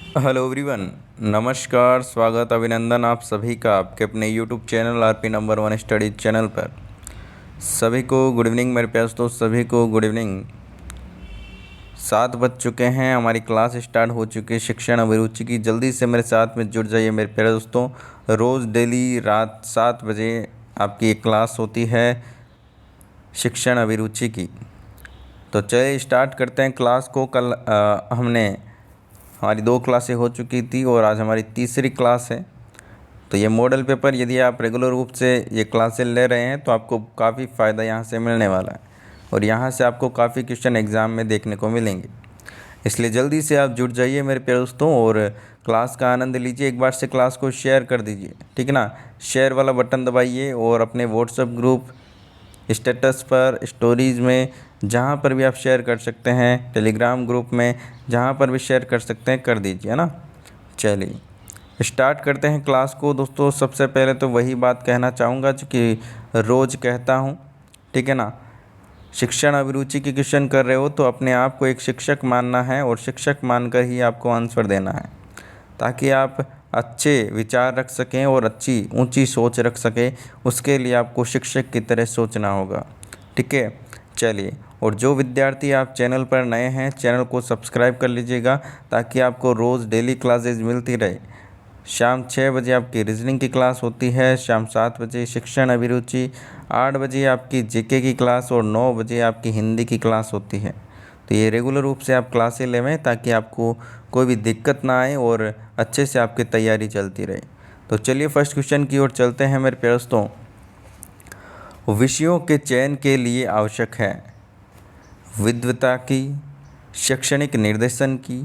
Hello everyone. नमस्कार, स्वागत, अभिनंदन आप सभी का आपके अपने YouTube channel RP number 1 study channel पर। सभी को गुड इवनिंग मेरे प्यारे दोस्तों, सभी को गुड इवनिंग। 7 बज चुके हैं, हमारी क्लास स्टार्ट हो चुकी है शिक्षण अभिरुचि की। जल्दी से मेरे साथ में जुड़ जाइए मेरे प्यारे दोस्तों। रोज़ डेली रात 7 बजे आपकी एक क्लास होती है शिक्षण अभिरुचि की। तो चलिए स्टार्ट करते हैं क्लास को। कल हमने हमारी 2 क्लासें हो चुकी थी और आज हमारी तीसरी क्लास है। तो ये मॉडल पेपर यदि आप रेगुलर रूप से ये क्लासें ले रहे हैं तो आपको काफ़ी फ़ायदा यहाँ से मिलने वाला है और यहाँ से आपको काफ़ी क्वेश्चन एग्ज़ाम में देखने को मिलेंगे। इसलिए जल्दी से आप जुड़ जाइए मेरे प्यारे दोस्तों और क्लास का आनंद लीजिए। एक बार से क्लास को शेयर कर दीजिए, ठीक है ना। शेयर वाला बटन दबाइए और अपने व्हाट्सएप ग्रुप, स्टेटस पर, स्टोरीज़ में, जहाँ पर भी आप शेयर कर सकते हैं, टेलीग्राम ग्रुप में जहाँ पर भी शेयर कर सकते हैं कर दीजिए, है ना। चलिए स्टार्ट करते हैं क्लास को दोस्तों। सबसे पहले तो वही बात कहना चाहूँगा जो कि रोज़ कहता हूँ, ठीक है ना। शिक्षण अभिरुचि की क्वेश्चन कर रहे हो तो अपने आप को एक शिक्षक मानना है और शिक्षक मानकर ही आपको आंसर देना है, ताकि आप अच्छे विचार रख सकें और अच्छी ऊंची सोच रख सकें। उसके लिए आपको शिक्षक की तरह सोचना होगा, ठीक है। चलिए, और जो विद्यार्थी आप चैनल पर नए हैं, चैनल को सब्सक्राइब कर लीजिएगा ताकि आपको रोज़ डेली क्लासेस मिलती रहे। शाम 6 बजे आपकी रीजनिंग की क्लास होती है, शाम 7 बजे शिक्षण अभिरुचि, 8 बजे आपकी जीके की क्लास और 9 बजे आपकी हिंदी की क्लास होती है। तो ये रेगुलर रूप से आप क्लासें लेवें ताकि आपको कोई भी दिक्कत ना आए और अच्छे से आपकी तैयारी चलती रहे। तो चलिए फर्स्ट क्वेश्चन की ओर चलते हैं मेरे प्यारे दोस्तों। विषयों के चयन के लिए आवश्यक है विद्वता की, शैक्षणिक निर्देशन की,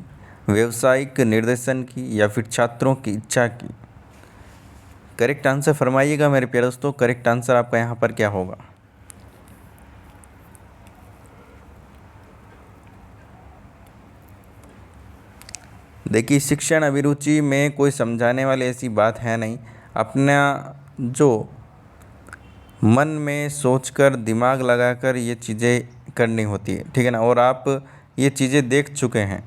व्यावसायिक निर्देशन की या फिर छात्रों की इच्छा की। करेक्ट आंसर फरमाइएगा मेरे प्यारे दोस्तों। करेक्ट आंसर आपका यहाँ पर क्या होगा? देखिए, शिक्षण अभिरुचि में कोई समझाने वाली ऐसी बात है नहीं। अपना जो मन में सोचकर, दिमाग लगाकर ये चीज़ें करनी होती है, ठीक है ना। और आप ये चीज़ें देख चुके हैं,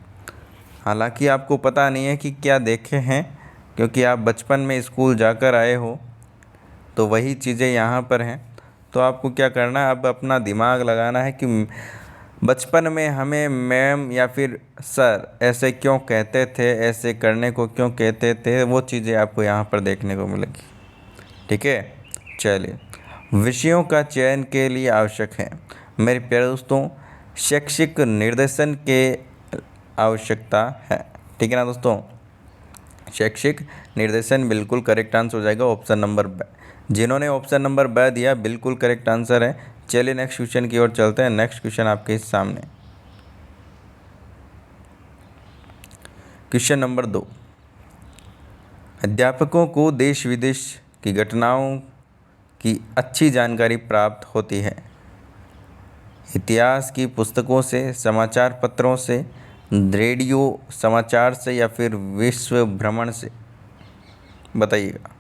हालांकि आपको पता नहीं है कि क्या देखे हैं, क्योंकि आप बचपन में स्कूल जाकर आए हो तो वही चीज़ें यहाँ पर हैं। तो आपको क्या करना है, अब अपना दिमाग लगाना है कि बचपन में हमें मैम या फिर सर ऐसे क्यों कहते थे, ऐसे करने को क्यों कहते थे, वो चीज़ें आपको यहाँ पर देखने को मिलेगी, ठीक है। चलिए, विषयों का चयन के लिए आवश्यक है मेरे प्यारे दोस्तों शैक्षिक निर्देशन के आवश्यकता है, ठीक है ना दोस्तों। शैक्षिक निर्देशन बिल्कुल करेक्ट आंसर हो जाएगा, ऑप्शन नंबर ब। जिन्होंने ऑप्शन नंबर ब दिया बिल्कुल करेक्ट आंसर है। चलिए नेक्स्ट क्वेश्चन की ओर चलते हैं। नेक्स्ट क्वेश्चन आपके सामने, क्वेश्चन नंबर 2। अध्यापकों को देश विदेश की घटनाओं की अच्छी जानकारी प्राप्त होती है इतिहास की पुस्तकों से, समाचार पत्रों से, रेडियो समाचार से या फिर विश्व भ्रमण से। बताइएगा।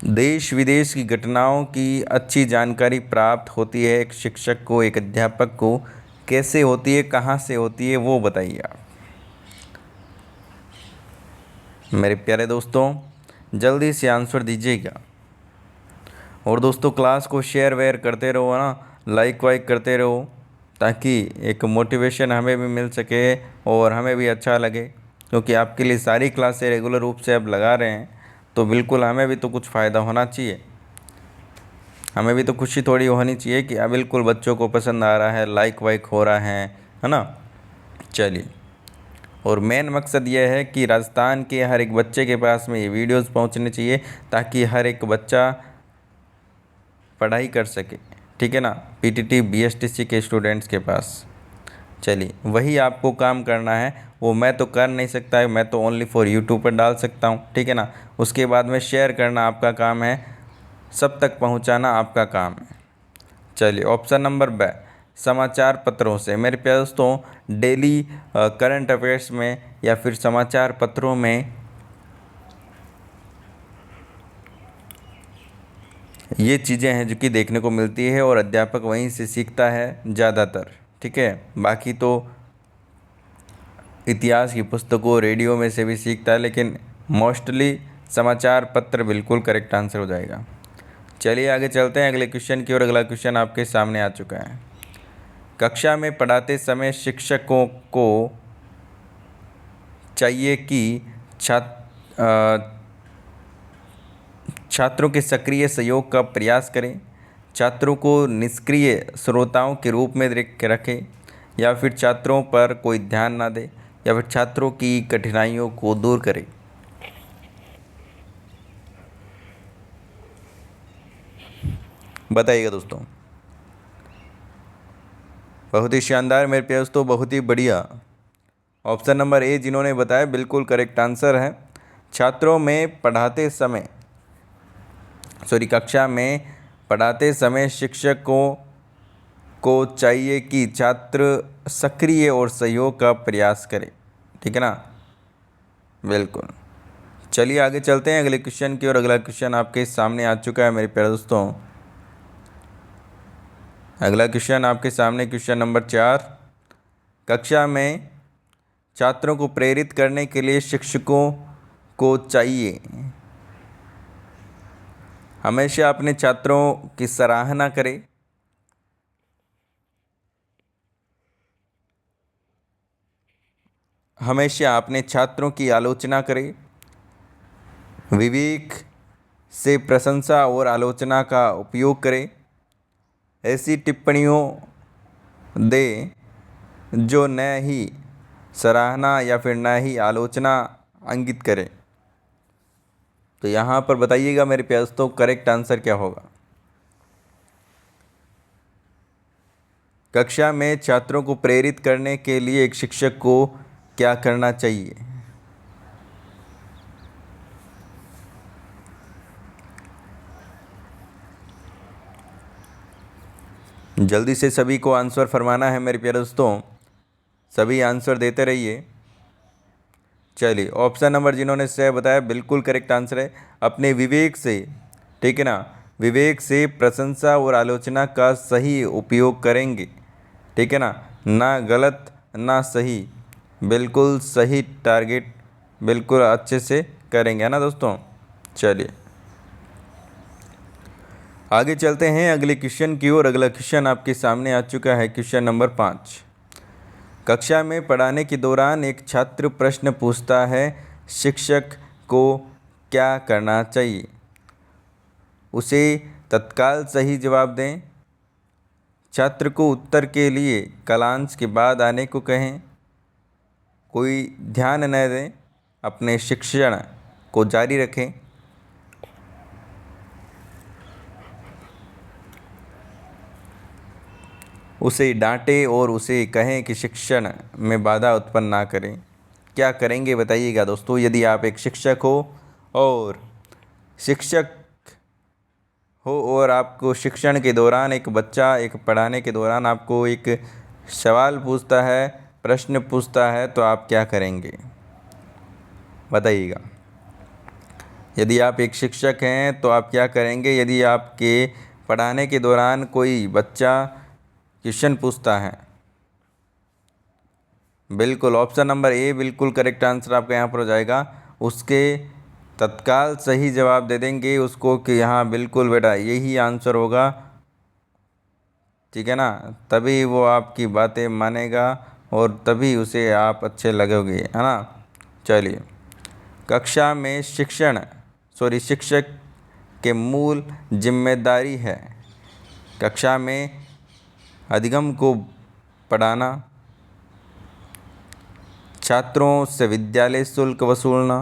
देश विदेश की घटनाओं की अच्छी जानकारी प्राप्त होती है एक शिक्षक को, एक अध्यापक को। कैसे होती है, कहाँ से होती है, वो बताइए आप मेरे प्यारे दोस्तों। जल्दी से आंसर दीजिएगा। और दोस्तों क्लास को शेयर वेयर करते रहो ना, लाइक वाइक करते रहो, ताकि एक मोटिवेशन हमें भी मिल सके और हमें भी अच्छा लगे। क्योंकि आपके लिए सारी क्लासें रेगुलर रूप से अब लगा रहे हैं तो बिल्कुल हमें भी तो कुछ फ़ायदा होना चाहिए। हमें भी तो खुशी थोड़ी होनी चाहिए कि बिल्कुल बच्चों को पसंद आ रहा है, लाइक वाइक हो रहा है ना। चलिए, और मेन मकसद यह है कि राजस्थान के हर एक बच्चे के पास में ये वीडियोस पहुंचने चाहिए ताकि हर एक बच्चा पढ़ाई कर सके, ठीक है ना। पीटीटी बीएसटीसी के स्टूडेंट्स के पास। चलिए, वही आपको काम करना है, वो मैं तो कर नहीं सकता है, मैं तो ओनली फॉर यूट्यूब पर डाल सकता हूँ, ठीक है ना। उसके बाद में शेयर करना आपका काम है, सब तक पहुँचाना आपका काम है। चलिए, ऑप्शन नंबर ब, समाचार पत्रों से। मेरे प्यारे दोस्तों डेली करंट अफेयर्स में या फिर समाचार पत्रों में ये चीज़ें हैं जो कि देखने को मिलती है और अध्यापक वहीं से सीखता है ज़्यादातर। ठीक है, बाकी तो इतिहास की पुस्तकों रेडियो में से भी सीखता है, लेकिन मोस्टली समाचार पत्र बिल्कुल करेक्ट आंसर हो जाएगा। चलिए आगे चलते हैं अगले क्वेश्चन की ओर। अगला क्वेश्चन आपके सामने आ चुका है। कक्षा में पढ़ाते समय शिक्षकों को चाहिए कि छात्रों के सक्रिय सहयोग का प्रयास करें, छात्रों को निष्क्रिय श्रोताओं के रूप में रखें, या फिर छात्रों पर कोई ध्यान ना दे, या फिर छात्रों की कठिनाइयों को दूर करें। बताइएगा दोस्तों। बहुत ही शानदार मेरे प्यारे दोस्तों, बहुत ही बढ़िया। ऑप्शन नंबर ए जिन्होंने बताया बिल्कुल करेक्ट आंसर है। छात्रों में पढ़ाते समय कक्षा में पढ़ाते समय शिक्षकों को चाहिए कि छात्र सक्रिय और सहयोग का प्रयास करें। ठीक है ना, बिल्कुल। चलिए आगे चलते हैं अगले क्वेश्चन की ओर। अगला क्वेश्चन आपके सामने आ चुका है मेरे प्यारे दोस्तों। अगला क्वेश्चन आपके सामने क्वेश्चन नंबर 4। कक्षा में छात्रों को प्रेरित करने के लिए शिक्षकों को चाहिए हमेशा अपने छात्रों की सराहना करें, हमेशा अपने छात्रों की आलोचना करें, विवेक से प्रशंसा और आलोचना का उपयोग करें, ऐसी टिप्पणियों दे जो न ही सराहना या फिर न ही आलोचना इंगित करें। तो यहाँ पर बताइएगा मेरे प्यारे दोस्तों करेक्ट आंसर क्या होगा। कक्षा में छात्रों को प्रेरित करने के लिए एक शिक्षक को क्या करना चाहिए? जल्दी से सभी को आंसर फरमाना है मेरे प्यारे दोस्तों, सभी आंसर देते रहिए। चलिए ऑप्शन नंबर जिन्होंने से बताया बिल्कुल करेक्ट आंसर है, अपने विवेक से। ठीक है ना, विवेक से प्रशंसा और आलोचना का सही उपयोग करेंगे। ठीक है ना गलत ना सही, बिल्कुल सही टारगेट बिल्कुल अच्छे से करेंगे, है ना दोस्तों। चलिए आगे चलते हैं अगले क्वेश्चन की ओर। अगला क्वेश्चन आपके सामने आ चुका है क्वेश्चन नंबर 5। कक्षा में पढ़ाने के दौरान एक छात्र प्रश्न पूछता है, शिक्षक को क्या करना चाहिए? उसे तत्काल सही जवाब दें, छात्र को उत्तर के लिए कालांश के बाद आने को कहें, कोई ध्यान न दें, अपने शिक्षण को जारी रखें, उसे डांटें और उसे कहें कि शिक्षण में बाधा उत्पन्न ना करें। क्या करेंगे बताइएगा दोस्तों। यदि आप एक शिक्षक हो और आपको शिक्षण के दौरान एक बच्चा एक पढ़ाने के दौरान आपको एक सवाल पूछता है, प्रश्न पूछता है, तो आप क्या करेंगे बताइएगा। यदि आप एक शिक्षक हैं तो आप क्या करेंगे यदि आपके पढ़ाने के दौरान कोई बच्चा क्वेश्चन पूछता है? बिल्कुल ऑप्शन नंबर ए बिल्कुल करेक्ट आंसर आपका यहाँ पर हो जाएगा। उसके तत्काल सही जवाब दे देंगे उसको कि हाँ बिल्कुल बेटा यही आंसर होगा। ठीक है ना, तभी वो आपकी बातें मानेगा और तभी उसे आप अच्छे लगोगे, है ना। चलिए कक्षा में शिक्षक के मूल जिम्मेदारी है कक्षा में अधिगम को पढ़ाना, छात्रों से विद्यालय शुल्क वसूलना,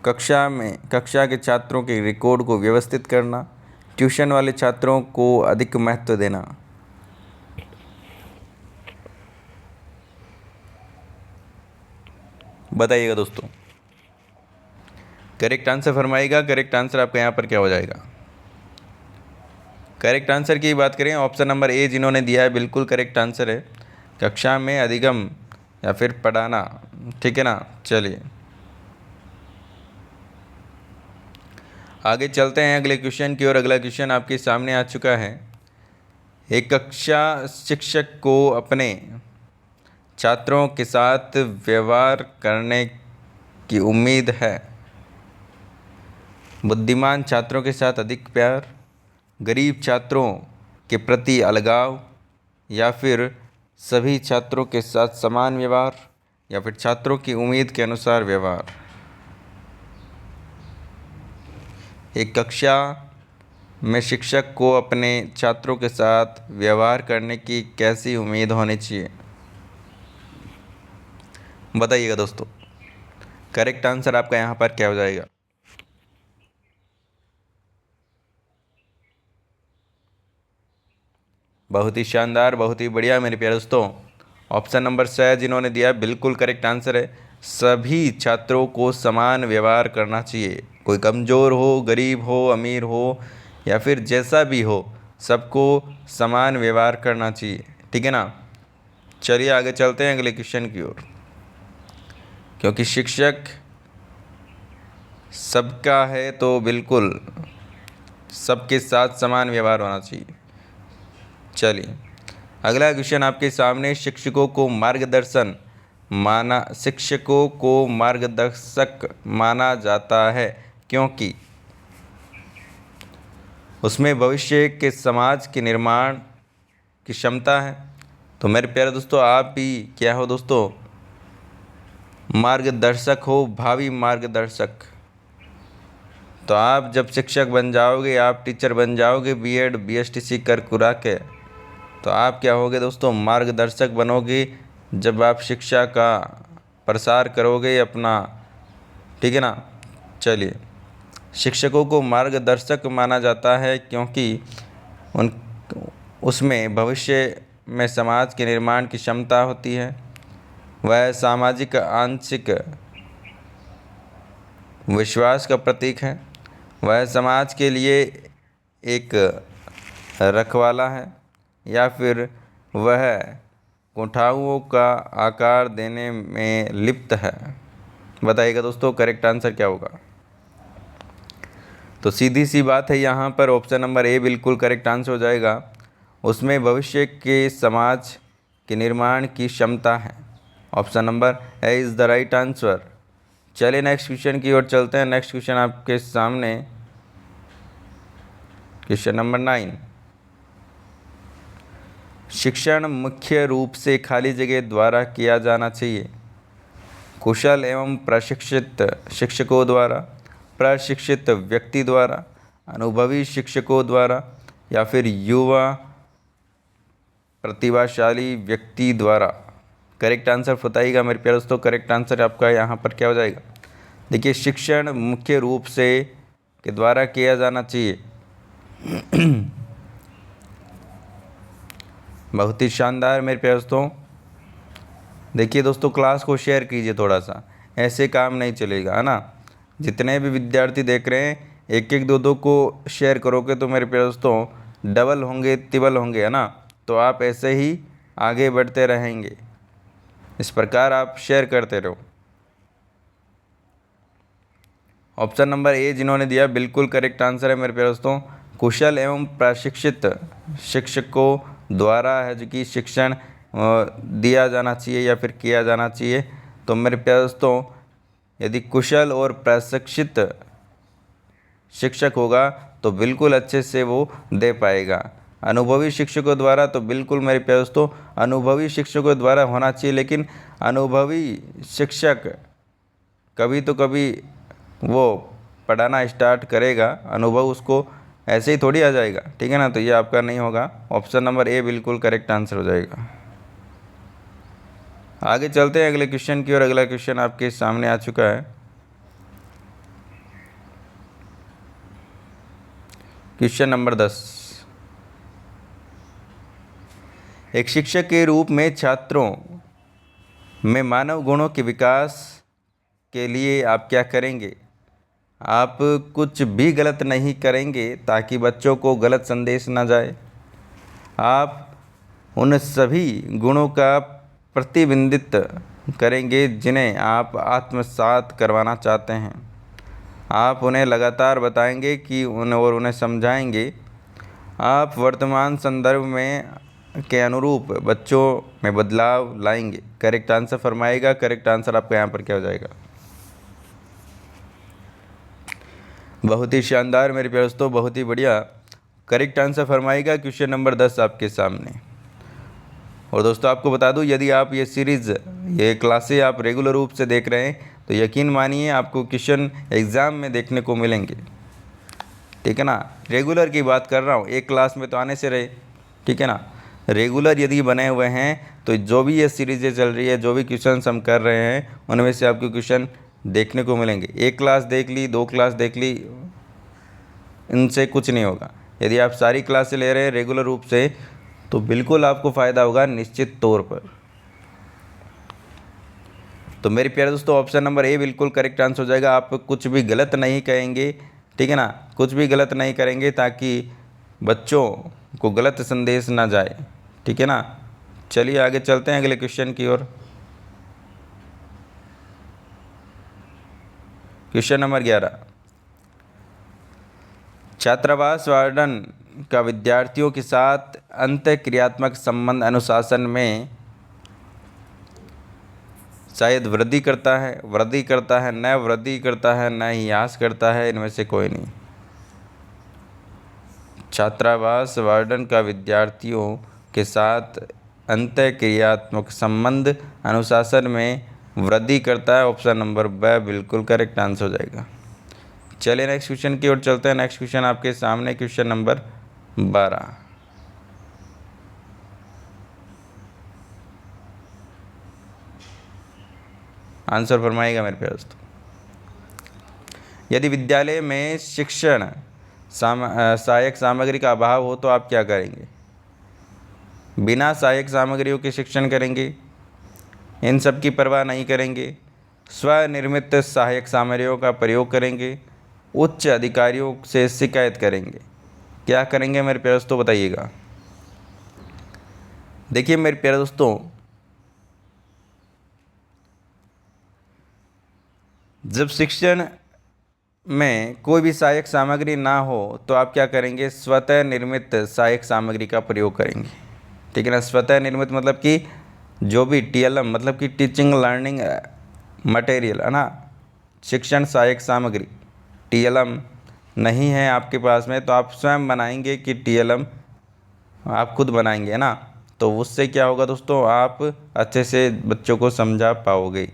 कक्षा के छात्रों के रिकॉर्ड को व्यवस्थित करना, ट्यूशन वाले छात्रों को अधिक महत्व देना। बताइएगा दोस्तों, करेक्ट आंसर फरमाइएगा। करेक्ट आंसर आपका यहाँ पर क्या हो जाएगा? करेक्ट आंसर की बात करें, ऑप्शन नंबर ए जिन्होंने दिया है बिल्कुल करेक्ट आंसर है, कक्षा में अधिगम या फिर पढ़ाना। ठीक है ना। चलिए आगे चलते हैं अगले क्वेश्चन की ओर। अगला क्वेश्चन आपके सामने आ चुका है। एक कक्षा शिक्षक को अपने छात्रों के साथ व्यवहार करने की उम्मीद है। बुद्धिमान छात्रों के साथ अधिक प्यार, गरीब छात्रों के प्रति अलगाव, या फिर सभी छात्रों के साथ समान व्यवहार, या फिर छात्रों की उम्मीद के अनुसार व्यवहार। एक कक्षा में शिक्षक को अपने छात्रों के साथ व्यवहार करने की कैसी उम्मीद होनी चाहिए, बताइएगा दोस्तों। करेक्ट आंसर आपका यहाँ पर क्या हो जाएगा? बहुत ही शानदार, बहुत ही बढ़िया मेरे प्यारे दोस्तों। ऑप्शन नंबर 6 जिन्होंने दिया बिल्कुल करेक्ट आंसर है। सभी छात्रों को समान व्यवहार करना चाहिए, कोई कमज़ोर हो, गरीब हो, अमीर हो, या फिर जैसा भी हो, सबको समान व्यवहार करना चाहिए, ठीक है ना। चलिए आगे चलते हैं अगले क्वेश्चन की ओर। क्योंकि शिक्षक सबका है तो बिल्कुल सबके साथ समान व्यवहार होना चाहिए। चलिए अगला क्वेश्चन आपके सामने। शिक्षकों को मार्गदर्शक माना जाता है क्योंकि उसमें भविष्य के समाज के निर्माण की क्षमता है। तो मेरे प्यारे दोस्तों, आप भी क्या हो दोस्तों? मार्गदर्शक हो, भावी मार्गदर्शक। तो आप जब शिक्षक बन जाओगे, आप टीचर बन जाओगे, बीएड बीएसटीसी कर कुरा के, तो आप क्या होगे दोस्तों? मार्गदर्शक बनोगे जब आप शिक्षा का प्रसार करोगे अपना, ठीक है ना। चलिए, शिक्षकों को मार्गदर्शक माना जाता है क्योंकि उसमें भविष्य में समाज के निर्माण की क्षमता होती है। वह सामाजिक आंशिक विश्वास का प्रतीक है। वह समाज के लिए एक रखवाला है, या फिर वह कुठाओं का आकार देने में लिप्त है। बताइएगा दोस्तों, करेक्ट आंसर क्या होगा? तो सीधी सी बात है, यहाँ पर ऑप्शन नंबर ए बिल्कुल करेक्ट आंसर हो जाएगा। उसमें भविष्य के समाज के निर्माण की क्षमता है। Option number A is the right answer. चलिए नेक्स्ट क्वेश्चन की ओर चलते हैं। नेक्स्ट क्वेश्चन आपके सामने, क्वेश्चन नंबर 9। शिक्षण मुख्य रूप से खाली जगह द्वारा किया जाना चाहिए। कुशल एवं प्रशिक्षित शिक्षकों द्वारा, प्रशिक्षित व्यक्ति द्वारा, अनुभवी शिक्षकों द्वारा, या फिर युवा प्रतिभाशाली व्यक्ति द्वारा। करेक्ट आंसर बताइएगा मेरे प्यारे दोस्तों। करेक्ट आंसर आपका यहाँ पर क्या हो जाएगा? देखिए, शिक्षण मुख्य रूप से के द्वारा किया जाना चाहिए। बहुत ही शानदार मेरे प्यारे दोस्तों। देखिए दोस्तों, क्लास को शेयर कीजिए थोड़ा सा, ऐसे काम नहीं चलेगा, है ना। जितने भी विद्यार्थी देख रहे हैं, एक एक दो दो को शेयर करोगे तो मेरे प्यारे दोस्तों डबल होंगे, तिबल होंगे, है ना। तो आप ऐसे ही आगे बढ़ते रहेंगे, इस प्रकार आप शेयर करते रहो। ऑप्शन नंबर ए जिन्होंने दिया बिल्कुल करेक्ट आंसर है मेरे प्यारे दोस्तों। कुशल एवं प्रशिक्षित शिक्षकों द्वारा है जो कि शिक्षण दिया जाना चाहिए या फिर किया जाना चाहिए। तो मेरे प्यारे दोस्तों, यदि कुशल और प्रशिक्षित शिक्षक होगा तो बिल्कुल अच्छे से वो दे पाएगा। अनुभवी शिक्षकों द्वारा तो बिल्कुल मेरे प्यारे दोस्तों अनुभवी शिक्षकों द्वारा होना चाहिए, लेकिन अनुभवी शिक्षक कभी तो कभी वो पढ़ाना स्टार्ट करेगा, अनुभव उसको ऐसे ही थोड़ी आ जाएगा, ठीक है ना। तो ये आपका नहीं होगा। ऑप्शन नंबर ए बिल्कुल करेक्ट आंसर हो जाएगा। आगे चलते हैं अगले क्वेश्चन की ओर। अगला क्वेश्चन आपके सामने आ चुका है। Question number 10। एक शिक्षक के रूप में छात्रों में मानव गुणों के विकास के लिए आप क्या करेंगे? आप कुछ भी गलत नहीं करेंगे ताकि बच्चों को गलत संदेश ना जाए। आप उन सभी गुणों का प्रतिबिंबित करेंगे जिन्हें आप आत्मसात करवाना चाहते हैं। आप उन्हें लगातार बताएंगे कि उन्हें समझाएंगे। आप वर्तमान संदर्भ में के अनुरूप बच्चों में बदलाव लाएंगे। करेक्ट आंसर फरमाएगा। करेक्ट आंसर आपका यहाँ पर क्या हो जाएगा? बहुत ही शानदार मेरे प्यारे दोस्तों, बहुत ही बढ़िया। करेक्ट आंसर फरमाएगा क्वेश्चन नंबर 10 आपके सामने। और दोस्तों आपको बता दूं, यदि आप ये क्लासें आप रेगुलर रूप से देख रहे हैं तो यकीन मानिए आपको क्वेश्चन एग्ज़ाम में देखने को मिलेंगे। ठीक है ना, रेगुलर की बात कर रहा हूँ, एक क्लास में तो आने से रहे। ठीक है ना, रेगुलर यदि बने हुए हैं तो जो भी ये सीरीज़ें चल रही है, जो भी क्वेश्चन हम कर रहे हैं, उनमें से आपको क्वेश्चन देखने को मिलेंगे। एक क्लास देख ली, 2 क्लास देख ली, इनसे कुछ नहीं होगा। यदि आप सारी क्लासें ले रहे हैं रेगुलर रूप से तो बिल्कुल आपको फ़ायदा होगा निश्चित तौर पर। तो मेरे प्यारे दोस्तों ऑप्शन नंबर ए बिल्कुल करेक्ट आंसर हो जाएगा। आप कुछ भी गलत नहीं कहेंगे, ठीक है ना, कुछ भी गलत नहीं करेंगे ताकि बच्चों को गलत संदेश ना जाए। ठीक है ना, चलिए आगे चलते हैं अगले क्वेश्चन की ओर। क्वेश्चन नंबर 11, छात्रावास वार्डन का विद्यार्थियों के साथ अंतःक्रियात्मक संबंध अनुशासन में शायद वृद्धि करता है, न वृद्धि करता है, न ही ह्रास करता है, इनमें से कोई नहीं। छात्रावास वार्डन का विद्यार्थियों के साथ अंतःक्रियात्मक संबंध अनुशासन में वृद्धि करता है। ऑप्शन नंबर ब बिल्कुल करेक्ट आंसर हो जाएगा। चलिए नेक्स्ट क्वेश्चन की ओर चलते हैं। नेक्स्ट क्वेश्चन आपके सामने क्वेश्चन नंबर 12। आंसर फरमाइएगा मेरे प्यारे दोस्तों। यदि विद्यालय में शिक्षण सहायक सामग्री का अभाव हो तो आप क्या करेंगे? बिना सहायक सामग्रियों के शिक्षण करेंगे, इन सब की परवाह नहीं करेंगे, स्वनिर्मित सहायक सामग्रियों का प्रयोग करेंगे, उच्च अधिकारियों से शिकायत करेंगे, क्या करेंगे मेरे प्यारे दोस्तों बताइएगा। देखिए मेरे प्यारे दोस्तों, जब शिक्षण में कोई भी सहायक सामग्री ना हो तो आप क्या करेंगे? स्वतः निर्मित सहायक सामग्री का प्रयोग करेंगे। ठीक है ना, स्वतः निर्मित मतलब कि जो भी TLM मतलब कि टीचिंग लर्निंग मटेरियल है ना, शिक्षण सहायक सामग्री TLM नहीं है आपके पास में तो आप स्वयं बनाएंगे कि TLM आप खुद बनाएंगे, है ना। तो उससे क्या होगा दोस्तों, आप अच्छे से बच्चों को समझा पाओगे।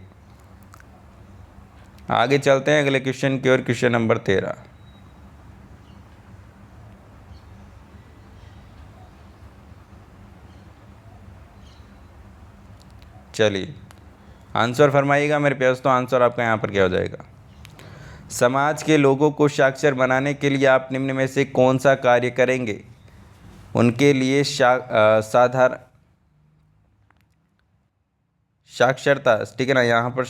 आगे चलते हैं अगले क्वेश्चन की ओर। Question number 13। चलिए आंसर फरमाइएगा मेरे प्यारे दोस्तों। आंसर आपका यहाँ पर क्या हो जाएगा? समाज के लोगों को साक्षर बनाने के लिए आप निम्न में से कौन सा कार्य करेंगे? उनके लिए साक्षरता, ठीक है ना, यहाँ पर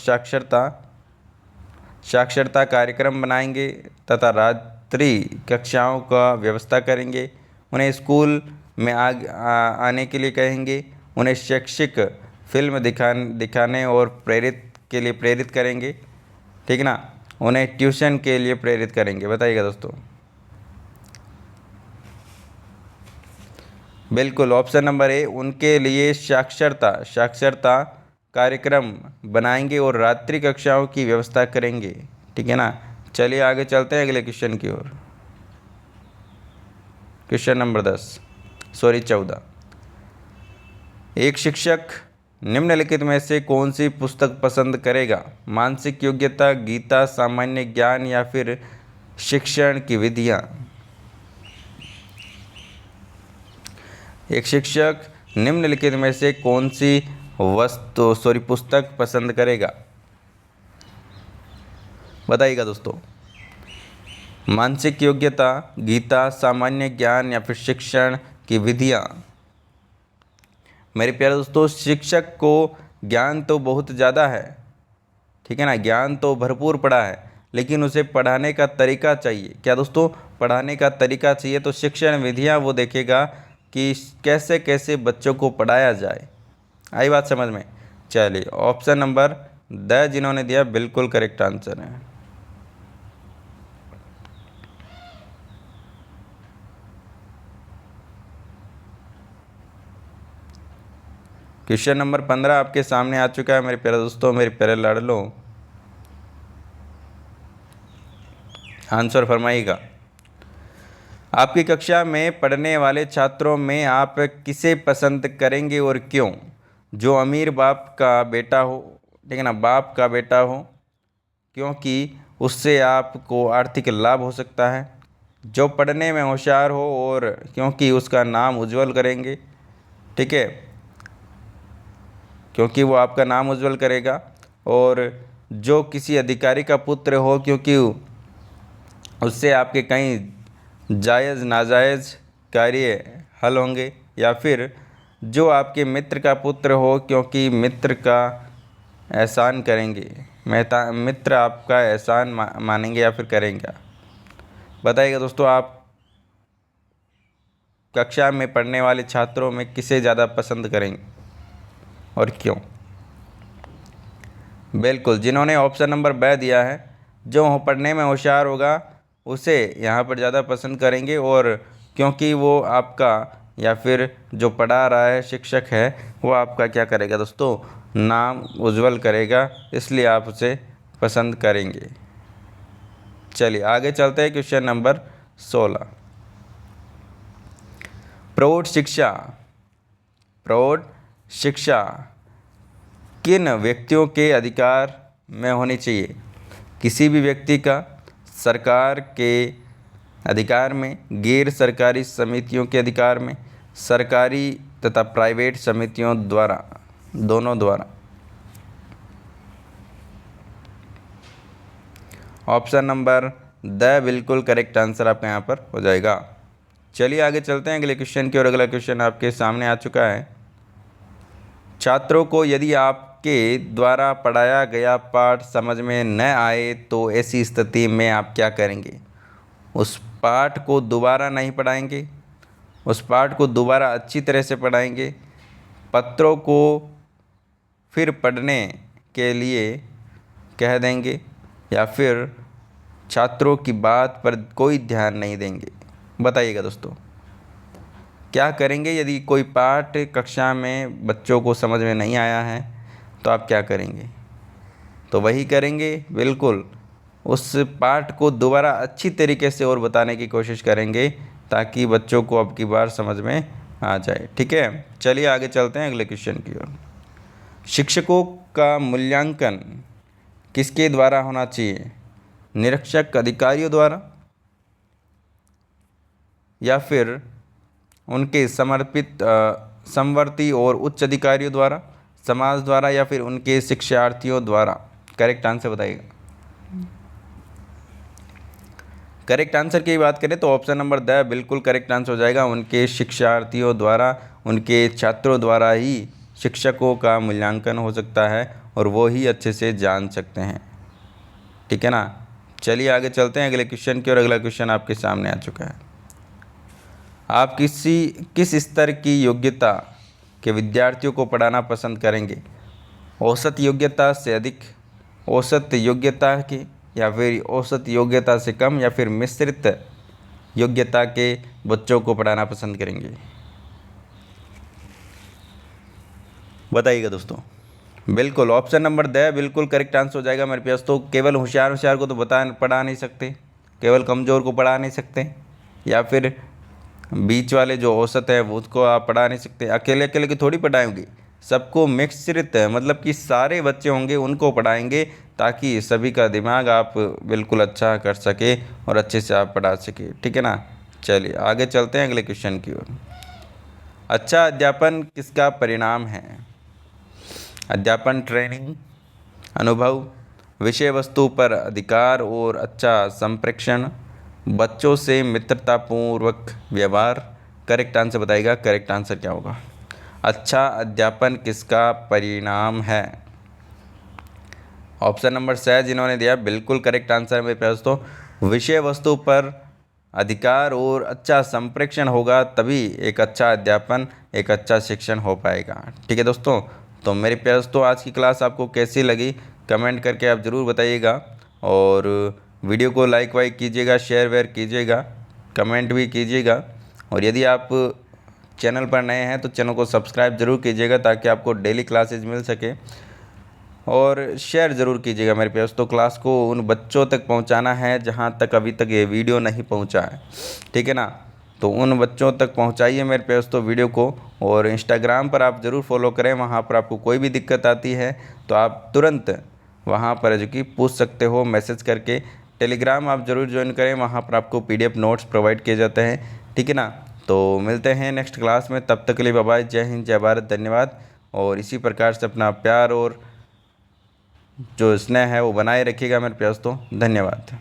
साक्षरता कार्यक्रम बनाएंगे तथा रात्रि कक्षाओं का व्यवस्था करेंगे, उन्हें स्कूल में आने के लिए कहेंगे, उन्हें शैक्षिक फिल्म दिखाने और प्रेरित करेंगे, ठीक है ना, उन्हें ट्यूशन के लिए प्रेरित करेंगे। बताइएगा दोस्तों। बिल्कुल ऑप्शन नंबर ए, उनके लिए साक्षरता कार्यक्रम बनाएंगे और रात्रि कक्षाओं की व्यवस्था करेंगे। ठीक है ना, चलिए आगे चलते हैं अगले क्वेश्चन की ओर। Question number 14। एक शिक्षक निम्नलिखित में से कौन सी पुस्तक पसंद करेगा? मानसिक योग्यता, गीता, सामान्य ज्ञान या फिर शिक्षण की विधियाँ? एक शिक्षक निम्नलिखित में से कौन सी पुस्तक पसंद करेगा? बताइएगा दोस्तों। मानसिक योग्यता, गीता, सामान्य ज्ञान या फिर शिक्षण की विधियाँ? मेरे प्यारे दोस्तों, शिक्षक को ज्ञान तो बहुत ज़्यादा है, ठीक है ना, ज्ञान तो भरपूर पड़ा है, लेकिन उसे पढ़ाने का तरीका चाहिए। क्या दोस्तों? पढ़ाने का तरीका चाहिए। तो शिक्षण विधियाँ वो देखेगा कि कैसे कैसे बच्चों को पढ़ाया जाए। आई बात समझ में? चलिए ऑप्शन नंबर द जिन्होंने दिया बिल्कुल करेक्ट आंसर है। क्वेश्चन नंबर 15 आपके सामने आ चुका है मेरे प्यारे दोस्तों, मेरे प्यारे लाडलो। आंसर फरमाइएगा। आपकी कक्षा में पढ़ने वाले छात्रों में आप किसे पसंद करेंगे और क्यों? जो अमीर बाप का बेटा हो, ठीक है ना, बाप का बेटा हो, क्योंकि उससे आपको आर्थिक लाभ हो सकता है। जो पढ़ने में होशियार हो और क्योंकि उसका नाम उज्जवल करेंगे, ठीक है, क्योंकि वो आपका नाम उज्जवल करेगा। और जो किसी अधिकारी का पुत्र हो, क्योंकि उससे आपके कई जायज़ नाजायज़ कार्य हल होंगे। या फिर जो आपके मित्र का पुत्र हो, क्योंकि मित्र का एहसान करेंगे, मित्र आपका एहसान मानेंगे या फिर करेंगे। बताइएगा दोस्तों, आप कक्षा में पढ़ने वाले छात्रों में किसे ज़्यादा पसंद करेंगे और क्यों? बिल्कुल, जिन्होंने ऑप्शन नंबर ब दिया है, जो पढ़ने में होशियार होगा उसे यहाँ पर ज़्यादा पसंद करेंगे, और क्योंकि वो आपका या फिर जो पढ़ा रहा है शिक्षक है वो आपका क्या करेगा दोस्तों, नाम उज्जवल करेगा, इसलिए आप उसे पसंद करेंगे। चलिए आगे चलते हैं। क्वेश्चन नंबर 16, प्रौढ़ शिक्षा किन व्यक्तियों के अधिकार में होनी चाहिए? किसी भी व्यक्ति का, सरकार के अधिकार में, गैर सरकारी समितियों के अधिकार में, सरकारी तथा प्राइवेट समितियों द्वारा, दोनों द्वारा। ऑप्शन नंबर द बिल्कुल करेक्ट आंसर आपका यहाँ पर हो जाएगा। चलिए आगे चलते हैं अगले क्वेश्चन की, और अगला क्वेश्चन आपके सामने आ चुका है। छात्रों को यदि आपके द्वारा पढ़ाया गया पाठ समझ में न आए तो ऐसी स्थिति में आप क्या करेंगे? उस पाठ को दोबारा नहीं पढ़ाएंगे, उस पाठ को दोबारा अच्छी तरह से पढ़ाएंगे, पत्रों को फिर पढ़ने के लिए कह देंगे, या फिर छात्रों की बात पर कोई ध्यान नहीं देंगे? बताइएगा दोस्तों, क्या करेंगे यदि कोई पाठ कक्षा में बच्चों को समझ में नहीं आया है तो आप क्या करेंगे? तो वही करेंगे, बिल्कुल उस पाठ को दोबारा अच्छी तरीके से और बताने की कोशिश करेंगे ताकि बच्चों को अब की बार समझ में आ जाए। ठीक है, चलिए आगे चलते हैं अगले क्वेश्चन की ओर। शिक्षकों का मूल्यांकन किसके द्वारा होना चाहिए? निरीक्षक अधिकारियों द्वारा, या फिर उनके समर्पित समवर्ती और उच्च अधिकारियों द्वारा, समाज द्वारा, या फिर उनके शिक्षार्थियों द्वारा? करेक्ट आंसर बताइएगा। करेक्ट आंसर की बात करें तो ऑप्शन नंबर द बिल्कुल करेक्ट आंसर हो जाएगा। उनके शिक्षार्थियों द्वारा, उनके छात्रों द्वारा ही शिक्षकों का मूल्यांकन हो सकता है और वो ही अच्छे से जान सकते हैं। ठीक है ना। चलिए आगे चलते हैं अगले क्वेश्चन की, और अगला क्वेश्चन आपके सामने आ चुका है। आप किस स्तर की योग्यता के विद्यार्थियों को पढ़ाना पसंद करेंगे? औसत योग्यता से अधिक, औसत योग्यता की, या फिर औसत योग्यता से कम, या फिर मिश्रित योग्यता के बच्चों को पढ़ाना पसंद करेंगे? बताइएगा दोस्तों। बिल्कुल ऑप्शन नंबर द बिल्कुल करेक्ट आंसर हो जाएगा मेरे पास। तो केवल होशियार को तो पढ़ा नहीं सकते, केवल कमज़ोर को पढ़ा नहीं सकते, या फिर बीच वाले जो औसत है वो उसको आप पढ़ा नहीं सकते। अकेले अकेले की थोड़ी पढ़ाएंगे, सबको मिश्रित मतलब कि सारे बच्चे होंगे उनको पढ़ाएंगे ताकि सभी का दिमाग आप बिल्कुल अच्छा कर सके और अच्छे से आप पढ़ा सके। ठीक है ना। चलिए आगे चलते हैं अगले क्वेश्चन की ओर। अच्छा अध्यापन किसका परिणाम है? अध्यापन ट्रेनिंग, अनुभव, विषय वस्तु पर अधिकार और अच्छा संप्रेषण, बच्चों से मित्रतापूर्वक व्यवहार। करेक्ट आंसर बताइएगा, करेक्ट आंसर क्या होगा? अच्छा अध्यापन किसका परिणाम है? ऑप्शन नंबर सी जिन्होंने दिया बिल्कुल करेक्ट आंसर मेरे पास। तो विषय वस्तु पर अधिकार और अच्छा संप्रेषण होगा तभी एक अच्छा अध्यापन, एक अच्छा शिक्षण हो पाएगा। ठीक है दोस्तों, तो मेरे प्यास तो आज की क्लास आपको कैसी लगी कमेंट करके आप ज़रूर बताइएगा, और वीडियो को लाइक वाइक कीजिएगा, शेयर वेयर कीजिएगा, कमेंट भी कीजिएगा। और यदि आप चैनल पर नए हैं तो चैनल को सब्सक्राइब ज़रूर कीजिएगा ताकि आपको डेली क्लासेज मिल सके। और शेयर ज़रूर कीजिएगा मेरे प्यारे दोस्तों, क्लास को उन बच्चों तक पहुंचाना है जहां तक अभी तक ये वीडियो नहीं पहुंचा है, ठीक है ना। तो उन बच्चों तक पहुंचाइए मेरे प्यारे दोस्तों वीडियो को। और इंस्टाग्राम पर आप ज़रूर फॉलो करें, वहां पर आपको कोई भी दिक्कत आती है तो आप तुरंत वहाँ पर जो कि पूछ सकते हो मैसेज करके। टेलीग्राम आप ज़रूर ज्वाइन करें, वहाँ पर आपको PDF नोट्स प्रोवाइड किए जाते हैं, ठीक है ना। तो मिलते हैं नेक्स्ट क्लास में, तब तक के लिए बाय बाय, जय हिंद, जय भारत, धन्यवाद। और इसी प्रकार से अपना प्यार और जो स्नेह है वो बनाए रखिएगा मेरे प्यार दोस्तों, धन्यवाद।